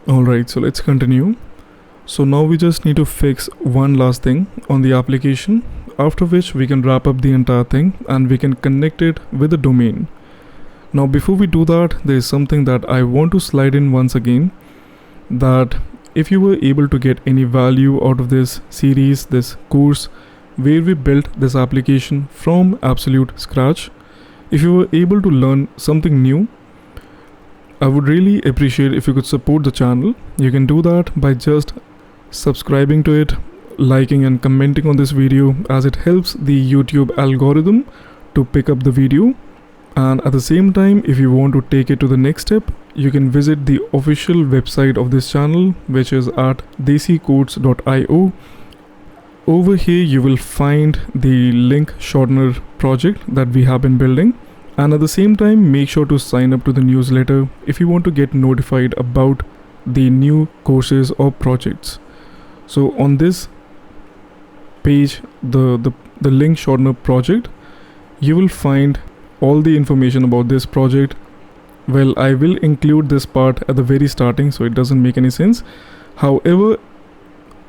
Alright, so let's continue. So now we just need to fix one last thing on the application, after which we can wrap up the entire thing and we can connect it with the domain. Now before we do that, there is something that I want to slide in once again, that if you were able to get any value out of this series, this course, where we built this application from absolute scratch, if you were able to learn something new, I would really appreciate if you could support the channel. You can do that by just subscribing to it, liking and commenting on this video, as it helps the YouTube algorithm to pick up the video. And at the same time, if you want to take it to the next step, you can visit the official website of this channel, which is at desicodes.io. Over here you will find the Link Shortener project that we have been building. And at the same time, make sure to sign up to the newsletter if you want to get notified about the new courses or projects. So on this page, the Link Shortener project, you will find all the information about this project. Well, I will include this part at the very starting, so it doesn't make any sense. However,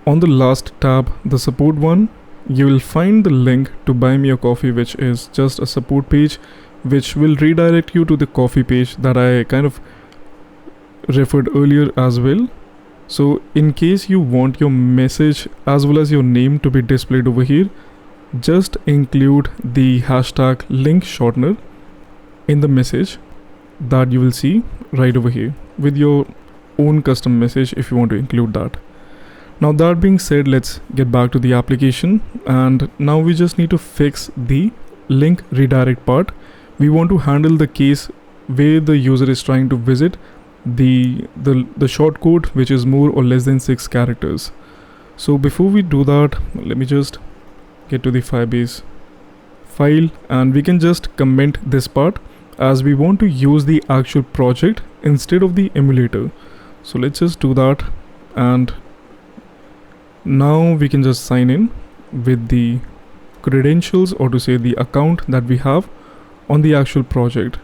on the last tab, the support one, you will find the link to buy me a coffee, which is just a support page, which will redirect you to the coffee page that I kind of referred earlier as well. So in case you want your message as well as your name to be displayed over here, just include the hashtag Link Shortener in the message that you will see right over here with your own custom message if you want to include that. Now that being said, let's get back to the application, and now we just need to fix the link redirect part. We want to handle the case where the user is trying to visit the shortcode, which is more or less than 6 characters. So before we do that, let me just get to the Firebase file, and we can just comment this part as we want to use the actual project instead of the emulator. So let's just do that, and now we can just sign in with the credentials, or to say the account that we have on the actual project.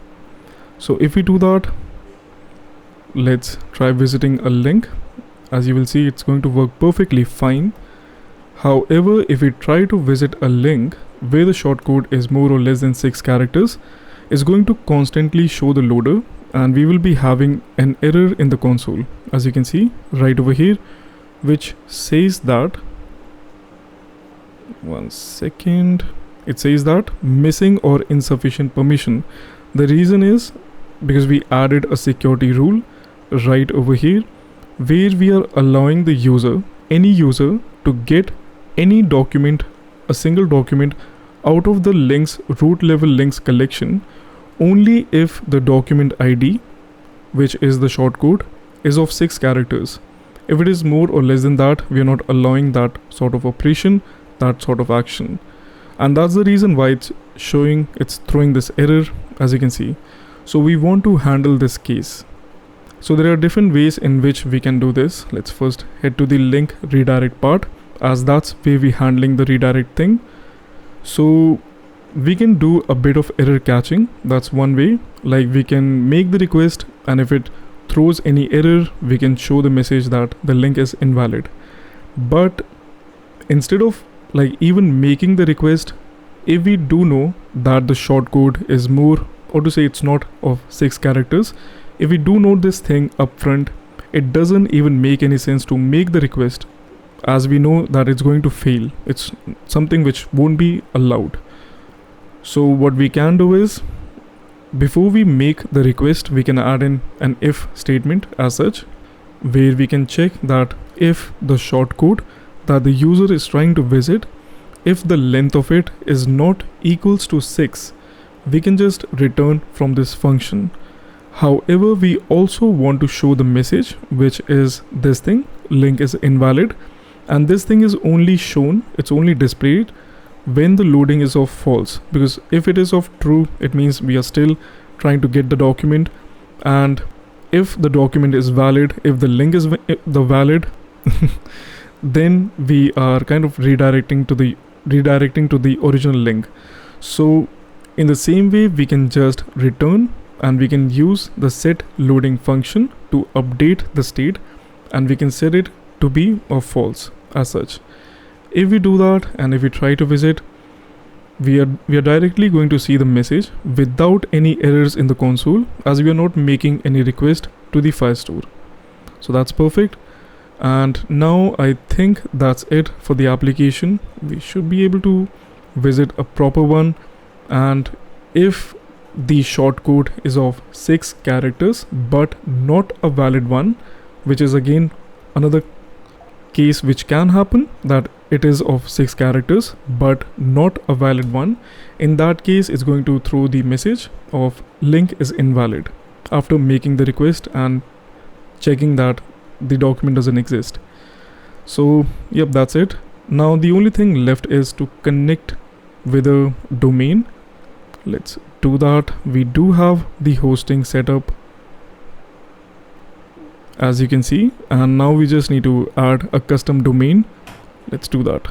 So if we do that, let's try visiting a link. As you will see, it's going to work perfectly fine. However, if we try to visit a link where the shortcode is more or less than 6 characters, it's going to constantly show the loader, and we will be having an error in the console, as you can see right over here, which says that, one second, it says that missing or insufficient permission. The reason is because we added a security rule right over here, where we are allowing the user, any user, to get any document, a single document, out of the links, root level links collection, only if the document ID, which is the shortcode, is of 6 characters. If it is more or less than that, we are not allowing that sort of operation, that sort of action. And that's the reason why it's throwing this error, as you can see. So we want to handle this case. So there are different ways in which we can do this. Let's first head to the link redirect part, as that's where we're handling the redirect thing. So we can do a bit of error catching. That's one way. Like, we can make the request, and if it throws any error, we can show the message that the link is invalid. But instead of like even making the request, if we do know that the shortcode is more, or to say it's not of 6 characters, if we do know this thing upfront, it doesn't even make any sense to make the request, as we know that it's going to fail. It's something which won't be allowed. So what we can do is, before we make the request, we can add in an if statement as such, where we can check that if the shortcode that the user is trying to visit, if the length of it is not equals to 6, we can just return from this function. However, we also want to show the message, which is this thing, link is invalid, and this thing is only shown, it's only displayed when the loading is of false, because if it is of true, it means we are still trying to get the document, and if the document is valid, if the link is the valid then we are kind of redirecting to the original link. So in the same way, we can just return, and we can use the set loading function to update the state and we can set it to be or false as such. If we do that and if we try to visit, we are directly going to see the message without any errors in the console, as we are not making any request to the Firestore. So that's perfect. And now I think that's it for the application. We should be able to visit a proper one, and if the shortcode is of 6 characters but not a valid one, which is again another case which can happen, that it is of 6 characters but not a valid one, in that case it's going to throw the message of link is invalid after making the request and checking that the document doesn't exist. So yep, that's it. Now the only thing left is to connect with a domain. Let's do that. We do have the hosting set up, as you can see, and now we just need to add a custom domain. Let's do that.